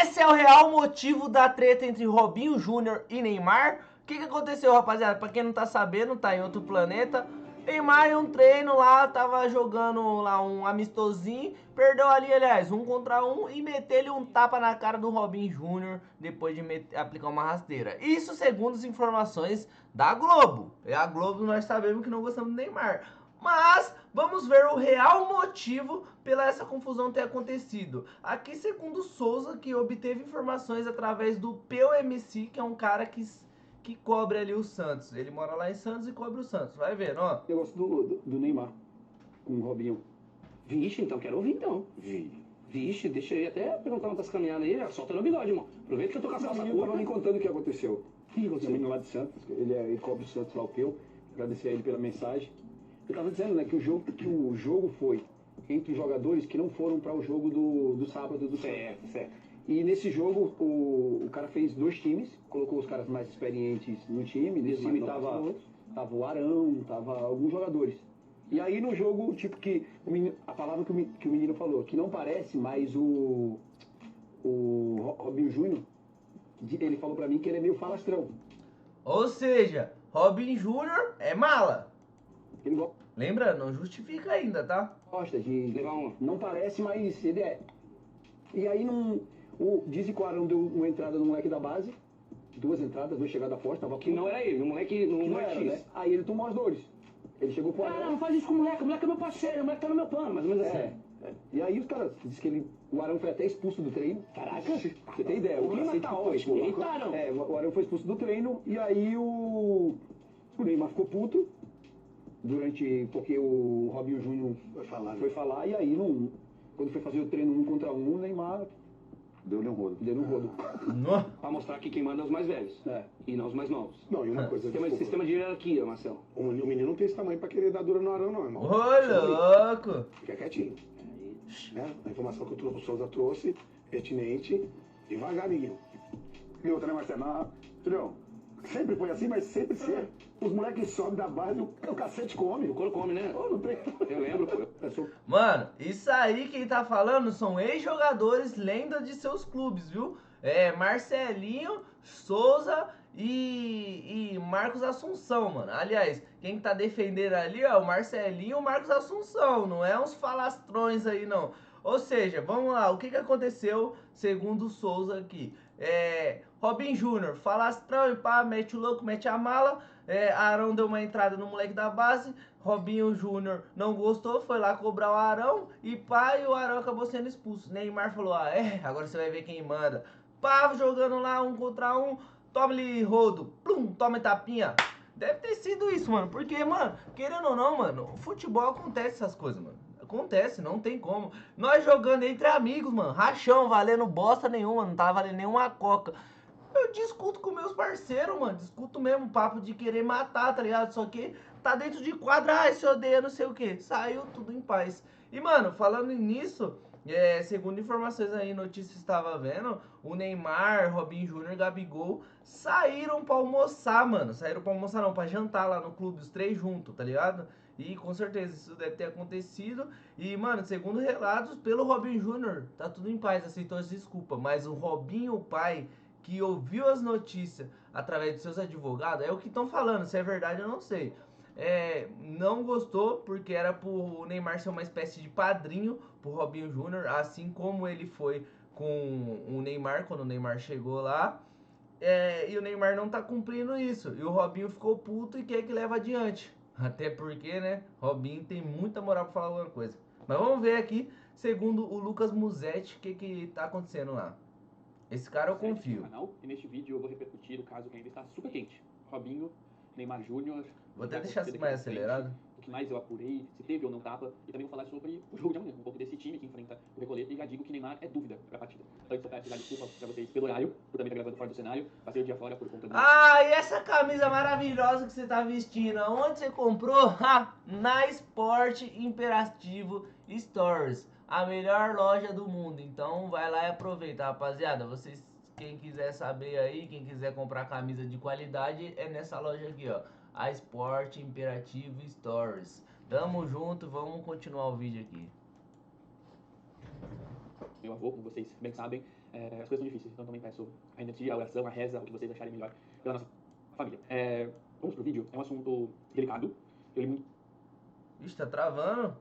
esse é o real motivo da treta entre Robinho Júnior e Neymar. O que aconteceu, rapaziada? Pra quem não tá sabendo, tá em outro planeta. Neymar em um treino lá, tava jogando lá um amistosinho, perdeu ali, aliás, 1 contra 1 e meteu-lhe um tapa na cara do Robinho Júnior depois de aplicar uma rasteira. Isso segundo as informações da Globo. E a Globo nós sabemos que não gostamos do Neymar. Mas vamos ver o real motivo pela essa confusão ter acontecido. Aqui, segundo o Souza, que obteve informações através do POMC, que é um cara que cobre ali o Santos. Ele mora lá em Santos e cobre o Santos. Vai vendo, ó. Eu gosto do Neymar com o Robinho. Vixe, então, quero ouvir então. Vixe, deixa eu até perguntar umas caminhadas aí. Solta no bigode, irmão. Aproveita que eu tô com a salsa Eu tava me curta. contando o que aconteceu. O que aconteceu? O menino lá de Santos, ele cobre o Santos lá, o Peu. Agradecer a ele pela mensagem. Eu tava dizendo, né, que o jogo foi entre os jogadores que não foram para o jogo do sábado do Santos. Certo. E nesse jogo, o cara fez 2 times, colocou os caras mais experientes no time. Nesse time tava o Arão, tava alguns jogadores. E aí no jogo, tipo que a palavra que o menino falou, que não parece, mas o Robinho Júnior, ele falou pra mim que ele é meio falastrão. Ou seja, Robinho Júnior é mala. Ele Lembra? Não justifica ainda, tá? gosta de Levar uma. Não parece, mas ele é. E aí dizem que o Arão deu uma entrada no moleque da base, 2 entradas, 2 chegadas fortes, tava Que não era ele, o moleque que não era, é X. né? Aí ele tomou as dores. Ele chegou pro Cara, Arão. não faz isso com o moleque é meu parceiro, o moleque tá no meu plano, mais ou menos assim. E aí os caras dizem que o Arão foi até expulso do treino. Caraca, Você tem ideia? o clima cacete tá que foi, ótimo. pô. Eita, Arão. O Arão foi expulso do treino e aí o Neymar ficou puto porque o Robinho Júnior foi falar e aí quando foi fazer o treino 1 contra 1, o Neymar deu-lhe um rodo. Pra mostrar que quem manda é os mais velhos. E não os mais novos. Não, e uma coisa, Sistema de hierarquia, Marcelo. o menino não tem esse tamanho pra querer dar dura no Arão, não, irmão. Ô, louco. Fica quietinho. Né? A informação que o Souza trouxe, pertinente, devagarinho. E outra, né, Marcelo? Entendeu? Sempre foi assim, mas sempre ser. Os moleques sobem da base, o cacete come. O couro come, né? Não tem. Eu lembro, pô. Mano, isso aí quem tá falando são ex-jogadores, lendas de seus clubes, viu? Marcelinho, Souza e Marcos Assunção, mano. Aliás, quem tá defendendo ali, ó, o Marcelinho e o Marcos Assunção. Não é uns falastrões aí, não. Ou seja, vamos lá, o que aconteceu segundo o Souza aqui? Robinho Júnior, falastrão e pá, mete o louco, mete a mala. Arão deu uma entrada no moleque da base. Robinho Júnior não gostou, foi lá cobrar o Arão e pá, e o Arão acabou sendo expulso. Neymar falou, agora você vai ver quem manda. Pá, jogando lá 1 contra 1, toma-lhe rodo, plum, toma tapinha. Deve ter sido isso, mano, porque, mano, querendo ou não, mano, futebol acontece essas coisas, mano. Acontece, não tem como. Nós jogando entre amigos, mano, rachão, valendo bosta nenhuma, não tava valendo nenhuma coca. Eu discuto com meus parceiros, mano. Discuto mesmo, papo de querer matar, tá ligado? Só que tá dentro de quadra, se odeia, não sei o que. Saiu tudo em paz. E, mano, falando nisso, segundo informações aí, notícias estava vendo, o Neymar, Robinho Júnior, Gabigol saíram pra almoçar, mano. Saíram pra almoçar não, pra jantar lá no clube, os 3 juntos, tá ligado? E com certeza isso deve ter acontecido. E, mano, segundo relatos, pelo Robinho Júnior, tá tudo em paz, aceitou as desculpas. Mas o Robinho, o pai, que ouviu as notícias através de seus advogados, é o que estão falando, se é verdade eu não sei. Não gostou porque era pro Neymar ser uma espécie de padrinho pro Robinho Júnior, assim como ele foi com o Neymar quando o Neymar chegou lá. E o Neymar não tá cumprindo isso. E o Robinho ficou puto e quer que leve adiante. Até porque, né, Robinho tem muita moral pra falar alguma coisa. Mas vamos ver aqui, segundo o Lucas Musetti, o que tá acontecendo lá. Esse cara eu confio. Canal, e neste vídeo eu vou repercutir o caso que ainda está super quente. Robinho, Neymar Júnior. Vou até deixar mais acelerado. O que mais eu apurei, se teve ou não tapa. E também vou falar sobre o jogo de amanhã, um pouco desse time que enfrenta o Recoleta. E já digo que Neymar é dúvida para a partida. Antes eu quero pedir desculpa para vocês pelo horário, por também estar gravando fora do cenário. Passei o dia fora por conta do... Ah, e essa camisa maravilhosa que você tá vestindo, onde você comprou? Na Esporte Imperativo Stores, a melhor loja do mundo. Então vai lá e aproveita, rapaziada. Vocês, quem quiser saber aí, quem quiser comprar camisa de qualidade, é nessa loja aqui, ó. A Esporte Imperativo Stores. Tamo junto, vamos continuar o vídeo aqui. Meu avô, como vocês bem sabem, as coisas são difíceis, então também peço a energia, a oração, a reza, o que vocês acharem melhor pela nossa família. Vamos pro vídeo, é um assunto delicado. Ixi, tá travando?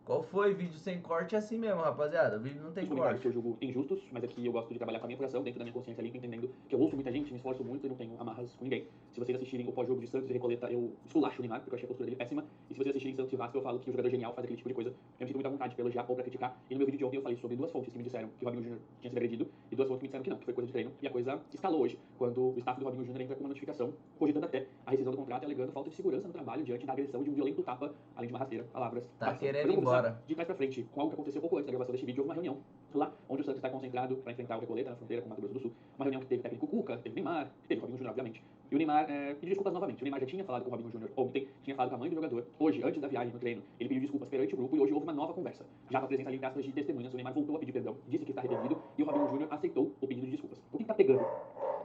Qual foi? Vídeo sem corte é assim mesmo, rapaziada. O vídeo não tem Os comentários que corte. eu julgo injustos, mas aqui eu gosto de trabalhar com a minha coração, dentro da minha consciência limpa, entendendo que eu ouço muita gente, me esforço muito e não tenho amarras com ninguém. Se vocês assistirem o pós-jogo de Santos e Recoleta, eu esculacho o Neymar, porque eu achei a postura dele péssima. E se vocês assistirem Santos e Vasco, eu falo que o jogador genial faz aquele tipo de coisa. Eu me sinto muito à vontade pra elogiar ou pra criticar. E no meu vídeo de ontem eu falei sobre duas fontes que me disseram que o Robinho Júnior tinha sido agredido e duas fontes que me disseram que não, que foi coisa de treino. E a coisa escalou hoje, quando o staff do Robinho Júnior entra com uma notificação, cogitando até a rescisão do contrato e alegando falta de segurança no trabalho diante da agressão de um violento tapa, além de uma rasteira, palavras. Tá querendo ir embora. De trás pra frente, com algo que aconteceu pouco antes da gravação deste vídeo, houve uma reunião lá, onde o Santos está concentrado para enfrentar o Recoleta na fronteira com o Mato Grosso do Sul. Uma reunião que teve o técnico Cuca, teve o Neymar, teve o Robinho Júnior, obviamente. E o Neymar pediu desculpas novamente. O Neymar já tinha falado com o Robinho Júnior ontem, tinha falado com a mãe do jogador. Hoje, antes da viagem no treino, ele pediu desculpas perante o grupo e hoje houve uma nova conversa. Já com a presença ali em aspas de testemunhas, o Neymar voltou a pedir perdão, disse que está arrependido e o Robinho Júnior aceitou o pedido de desculpas. O que está pegando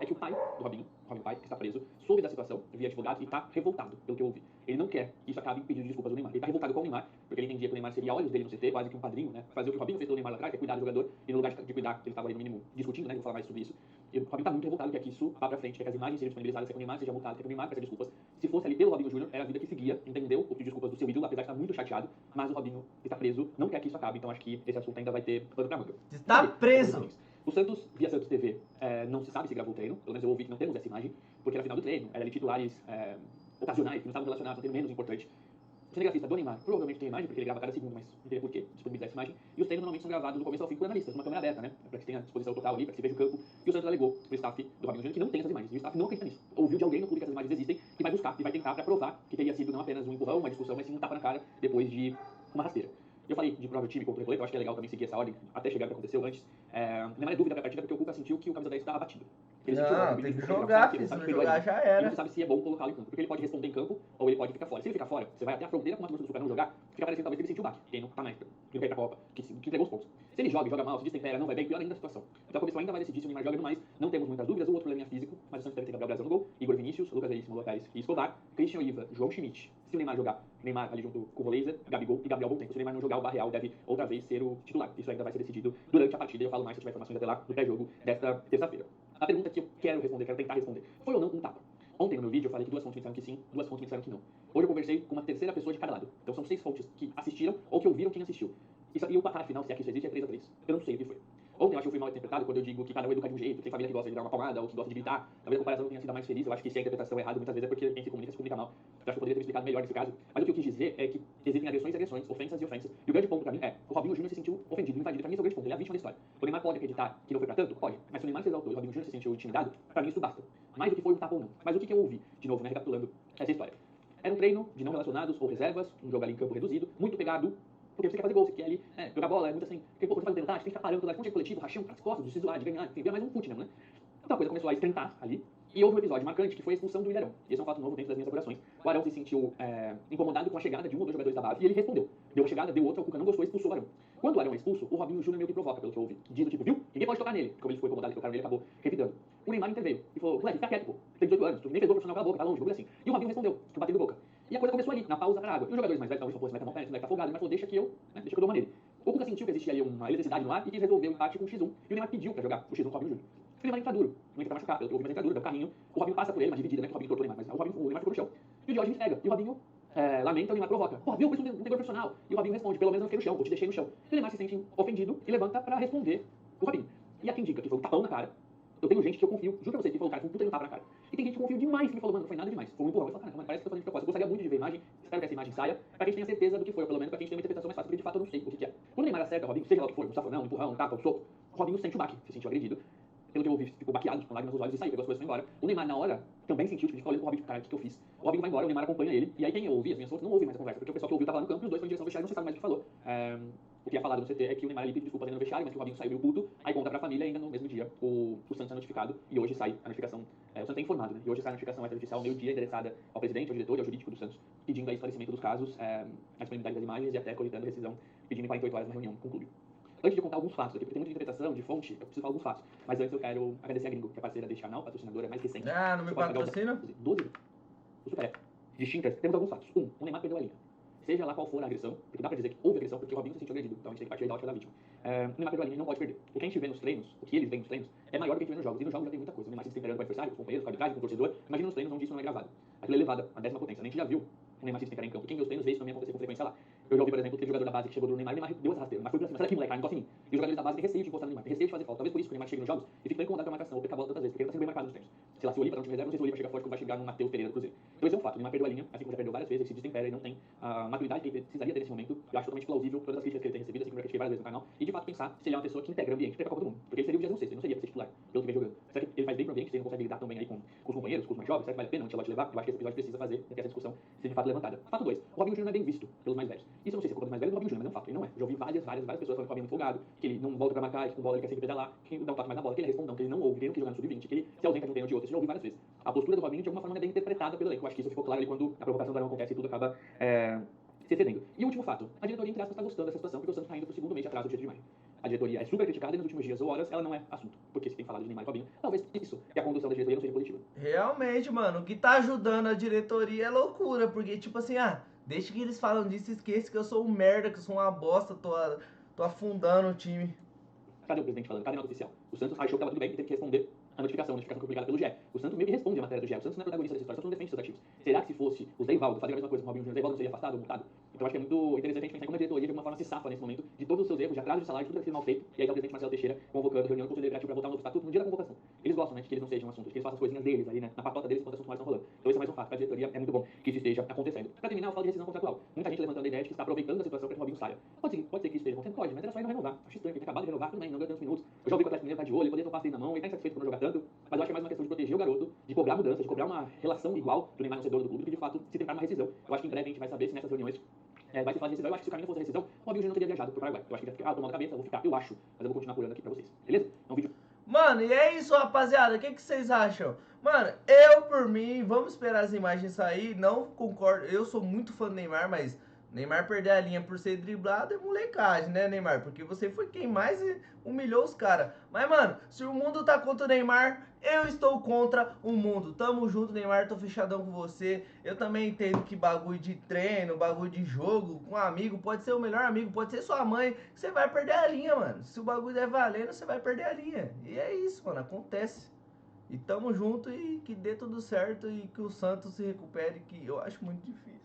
é que o pai do Robinho pai, que está preso, soube da situação, via advogado e está revoltado, pelo que eu ouvi. Ele não quer que isso acabe em pedido de desculpas do Neymar. Ele está revoltado com o Neymar, porque ele entendia que o Neymar seria olhos dele no CT, quase que um padrinho, né? Fazer o que o Robinho fez pelo Neymar lá atrás, que é cuidar do jogador, e no lugar de cuidar, ele estava ali no mínimo discutindo, né? Vou falar mais sobre isso. E o Robinho está muito revoltado, quer que isso vá pra frente, quer que as imagens sejam disponibilizadas, quer que o Neymar seja multado, quer que o Neymar peça desculpas. Se fosse ali pelo Robinho Júnior, era a vida que seguia, entendeu? O pedido de desculpas do seu ídolo, apesar de estar muito chateado, mas o Robinho está preso, não quer que isso acabe, então acho que esse assunto ainda vai ter pano pra manga. Está preso! O Santos, via Santos TV, não se sabe se gravou o treino, pelo menos eu ouvi que não temos essa imagem, porque era final do treino, era ali titulares ocasionais, que não estavam relacionados, não tem menos importante. O cinegrafista do Neymar provavelmente tem imagem, porque ele grava cada segundo, mas não teria por que disponibilizar essa imagem. E os treinos normalmente são gravados do começo ao fim por analistas, numa câmera aberta, né? Pra que tenha disposição total ali, pra que se veja o campo. E o Santos alegou pro staff do Robinho Júnior que não tem essas imagens. E o staff não acredita nisso. Ouviu de alguém no clube que essas imagens existem e vai buscar e vai tentar pra provar que teria sido não apenas um empurrão, uma discussão, mas sim um tapa na cara depois de uma rasteira. Eu falei de próprio time contra o Recoleta, eu acho que é legal também seguir essa ordem, até chegar ao que aconteceu antes. Não é dúvida pra partida, porque o Cuca sentiu que o camisa 10 estava batido. Ele não, tem que jogar, filho, se não jogar já era. E não sabe se é bom colocá-lo em campo, porque ele pode responder em campo ou ele pode ficar fora. Se ele ficar fora, você vai até a fronteira com o Mato Grosso do Sul pra não jogar, fica parecendo talvez que ele sentiu o baque, quem não tá mais, que não quer ir pra Copa, que entregou os pontos. Se ele joga mal, se destempera, não vai bem, pior ainda a situação. Então a comissão ainda vai decidir se o Neymar joga no mais, não temos muitas dúvidas, o outro problema é físico, mas o Santos deve ter Gabriel Brazão no gol, Igor Vinícius, Lucas Veríssimo, Lopes e Escobar, Christian Oliva, João Schmidt. Se o Neymar jogar, Neymar ali junto com o Roleiser, Gabigol e Gabriel Bontempo. Se o Neymar não jogar, o Barreal deve outra vez ser o titular. Isso ainda vai ser decidido durante a partida e eu falo mais se tiver informações até lá no pré-jogo desta terça-feira. A pergunta que eu quero responder, quero tentar responder, foi ou não um tapa? Ontem no meu vídeo eu falei que duas fontes me disseram que sim, duas fontes me disseram que não. Hoje eu conversei com uma terceira pessoa de cada lado. Então são 6 fontes que assistiram ou que ouviram quem assistiu. E o placar final, se é que isso existe, é 3-3. Eu não sei o que foi. Ontem eu acho que eu fui mal interpretado quando eu digo que cada um educa de um jeito, tem família que gosta de dar uma palmada ou que gosta de gritar. Talvez a comparação não tenha sido a mais feliz, eu acho que se a interpretação é errada muitas vezes é porque quem se comunica mal. Eu acho que eu poderia ter me explicado melhor nesse caso. Mas o que eu quis dizer é que existem agressões e agressões, ofensas e ofensas. E o grande ponto pra mim é, o Robinho Júnior se sentiu ofendido, invadido. Pra mim esse é o grande ponto, ele é a vítima da história. O Neymar pode acreditar que não foi pra tanto? Pode. Mas se o Neymar se exaltou e o Robinho Júnior se sentiu intimidado, pra mim isso basta. Mais do que foi um tapa ou não. Mas o que eu ouvi, de novo, né, recapitulando essa história. Era um treino de não relacionados ou reservas, um jogo ali em campo reduzido, muito pegado. Porque você quer fazer gol, você quer ali jogar bola, é muito assim. Porque, pô, você faz verdade, tem que ficar parando toda a fonte coletivo, rachando as costas, de se zoar, de ganhar, enfim, vira mais um fute, né? Então a coisa começou a esquentar ali. E houve um episódio marcante que foi a expulsão do Ilharão. Esse é um fato novo dentro das minhas apurações. O Arão se sentiu incomodado com a chegada de um ou dois jogadores da base e ele respondeu. Deu uma chegada, deu outra, o Cuca não gostou e expulsou o Arão. Quando o Arão é expulso, o Robinho Júnior meio que provoca, pelo que eu ouvi. Diz do tipo, viu? Ninguém pode tocar nele. Como ele ficou incomodado, tocaram nele, acabou revidando. O Neymar interveio e falou, moleque, fica quieto, pô. Tem 18 anos, tu nem fez gol profissional pela boca, tá longe, bagulho assim. E o Robinho respondeu, que bateu boca. E a coisa começou ali, na pausa pra água. E os jogadores mais velhos, talvez, pô, você vai tomar um pé, você vai estar folgado. Mas falou, deixa que eu dou uma nele. O Cuca sentiu que existia ali uma eletricidade no ar e quis resolver o empate com o X1. E o Neymar pediu pra jogar o X1 com o Robinho Júnior. O Neymar entra duro, não entra pra machucar, pelo que eu ouvi, mas entra duro, dá um carrinho. O Robinho passa por ele, mas dividida, né? Que o Robinho tortou o Neymar, mas o Neymar ficou no chão. E o Diógenes pega, e o Robinho lamenta, o Neymar provoca. Pô, viu, por isso não tem gol profissional. E o Robinho responde, pelo menos não fiquei no chão, ou te deixei no chão. E o Neymar se sente ofendido e levanta pra responder o Robinho. E há quem diga que foi um tapão na cara. Eu tenho gente que eu confio, juro pra você, que falou, cara, foi um puta de um tapa na cara. E tem gente que eu confio demais que me falou, mano, não foi nada demais. Foi um empurrão. Eu falo, cara, mas parece que eu tô fazendo de propósito. Eu gostaria muito de ver a imagem, espero que essa imagem saia, pra que a gente tenha certeza do que foi, ou pelo menos pra que a gente tenha uma interpretação mais fácil, porque de fato eu não sei o que é. Quando o Neymar acerta o Robinho, seja lá o que for, um safanão, um empurrão, um tapa, um soco, o Robinho sente o baque, se sentiu agredido. Pelo que eu ouvi, ficou baqueado, com lágrimas nos olhos e saiu, pegou as coisas e foi embora. O Neymar, na hora, também sentiu, tipo, ficou olhando pro Robinho, cara, o que eu fiz? O Robinho vai embora, o Neymar acompanha ele, e aí quem eu ouvi, as minhas fontes não ouvem mais a conversa, porque o pessoal que ouviu tava lá no campo e os dois foram em direção ao vestiário e não se sabe mais o que falou. O que é falado no CT é que o Neymar ali pediu desculpas no vestiário, mas que o Robinho saiu meio puto, aí conta pra família e ainda no mesmo dia o Santos é notificado, e hoje sai a notificação, o Santos é informado, né? E hoje sai a notificação extrajudicial ao meio-dia, endereçada ao presidente, ao diretor e ao jurídico do Santos, pedindo aí esclarecimento dos casos, a disponibilidade das imagens e até coletando rescisão, pedindo em 48 horas na reunião com o clube. Antes de contar alguns fatos aqui, porque tem muita interpretação de fonte, eu preciso falar alguns fatos. Mas antes eu quero agradecer a Gringo, que é parceira deste canal, patrocinadora mais recente. Ah, não me patrocina? 12 o Super App. Distintas, temos alguns fatos. O Neymar perdeu a linha. Seja lá qual for a agressão, porque dá pra dizer que houve agressão, porque o Robinho se sentiu agredido, então a gente tem que partir da ótica da vítima. O Neymar perdeu a linha e não pode perder. O que a gente vê nos treinos, o que eles veem nos treinos, é maior do que a gente vê nos jogos. E nos jogos já tem muita coisa. O Neymar se destemperando com o adversário, com os companheiros, com a arbitragem, com o torcedor. Imagina nos treinos onde isso não é gravado. Aquilo é levado à 10ª potência. A gente já viu o Neymar se destemperar em campo. E quem vê os treinos vê isso também acontecer com frequência lá. Eu já ouvi, por exemplo, que teve jogador da base que chegou do Neymar e o Neymar deu essa rasteira. Mas foi pra cima, sai daqui, moleque, não encosta em mim. E os jogadores da base têm receio de encostar no Neymar, têm receio de fazer falta. Talvez por isso que o Neymar chega nos jogos e fica tão incomodado com a marcação, ou perca a bola tantas vezes, porque ele tá sendo bem marcado nos treinos. Sei lá, se o Oliva tá no time reserva, não sei se o Oliva chega forte como vai chegar no Matheus Pereira do Cruzeiro. Então esse é um fato. O Neymar perdeu a linha, assim como já perdeu várias vezes, ele se destempera e não tem a maturidade que ele precisaria ter nesse momento. Eu acho totalmente plausível todas as críticas que ele tem recebido, assim como eu critiquei várias vezes no canal. E de fato pensar se ele é uma pessoa que integra o ambiente para a Copa do Mundo. Porque ele seria o 26º, ele não seria pra ser titular, pelo que vem jogando. Será que ele faz bem pro ambiente, se ele não consegue lidar tão bem aí com os companheiros, com os mais jovens? Será que vale a pena o Ancelotti levar? Eu acho que esse episódio precisa fazer com que essa discussão seja de fato levantada. Fato 2. O Robinho Júnior não é bem visto pelos mais velhos. Isso eu não sei se é culpa dos mais velhos ou do Robinho Júnior, mas é um fato. Ele não é. Eu já ouvi várias pessoas falando que o Robinho é muito folgado, que ele não volta pra marcar, que com bola ele quer sempre pedalar, que ele dá um toque mais na bola, que ele é respondão, que ele não ouve, que ele não quer jogar no sub-20, que ele se ausenta de um treino ou de outro. Isso eu já ouvi várias vezes. A postura do Robinho de alguma forma é bem interpretada pelo elenco. Eu acho que isso ficou claro ali quando a provocação do Arão acontece e tudo acaba se excedendo. E o último fato, a diretoria, entre aspas, está gostando dessa situação porque o Santos está indo pro segundo mês de atraso do direito de imagem. A diretoria é super criticada e nos últimos dias ou horas ela não é assunto, porque se tem falado de Neymar e Robinho, talvez isso, que a condução da diretoria não seja positiva. Realmente, mano, o que tá ajudando a diretoria é loucura, porque, tipo assim, deixa que eles falam disso, esqueça que eu sou um merda, que eu sou uma bosta, tô afundando o time. Cadê o presidente falando? Cadê a nota oficial? O Santos achou que estava tudo bem e teve que responder a notificação que foi publicada pelo GE. O Santos meio que responde a matéria do GE. O Santos não é protagonista dessa história, o Santos não defende seus ativos. Será que se fosse o Zé Ivaldo fazer a mesma coisa com o Robinho Júnior, o Zé Ivaldo não seria afastado ou multado? Então acho que é muito interessante a gente pensar como a diretoria de alguma forma se safa nesse momento de todos os seus erros, de atraso de salário, de tudo aquilo mal feito. E aí tá o presidente Marcelo Teixeira convocando reunião do Conselho Deliberativo para votar um novo estatuto no dia da convocação. Eles gostam, né, de que eles não sejam assuntos, que eles façam as coisinhas deles ali, né, na patota deles enquanto os assuntos mais estão rolando. Então esse é mais um fato, a diretoria é muito bom que isso esteja acontecendo. Pra terminar, eu falo de rescisão contratual. Muita gente levantando a ideia de que está aproveitando a situação para que o Robinho saia. Pode ser que isso esteja acontecendo? Pode, mas era só ele não renovar. Acho estranho, ele acabado de renovar, tudo bem, não ganha tantos minutos. Eu já ouvi que o Atlético Mineiro tá de olho, ele poderia ter um passe na mão, ele tá insatisfeito por não jogar tanto, mas eu acho que é mais uma questão de proteger o garoto, de cobrar mudança, de cobrar uma relação igual do Neymar no ser dono do clube, que de fato se tentar uma rescisão. Eu acho que em breve a gente vai saber se nessas reuniões vai se fazer rescisão. Eu acho que se o caminho fosse a rescisão, o Robinho Júnior não teria viajado pro Paraguai. Eu acho que ele vai ficar tomando a cabeça, eu vou ficar, eu acho, mas eu vou continuar apurando aqui pra vocês. Beleza? É um vídeo. Mano, e é isso, rapaziada. O que vocês acham? Mano, eu, por mim, vamos esperar as imagens sair. Não concordo. Eu sou muito fã do Neymar, mas Neymar perder a linha por ser driblado é molecagem, né, Neymar? Porque você foi quem mais humilhou os caras. Mas, mano, se o mundo tá contra o Neymar, eu estou contra o mundo. Tamo junto, Neymar, tô fechadão com você. Eu também entendo que bagulho de treino, bagulho de jogo com um amigo, pode ser o melhor amigo, pode ser sua mãe. Você vai perder a linha, mano. Se o bagulho é valendo, você vai perder a linha. E é isso, mano, acontece. E tamo junto e que dê tudo certo e que o Santos se recupere, que eu acho muito difícil.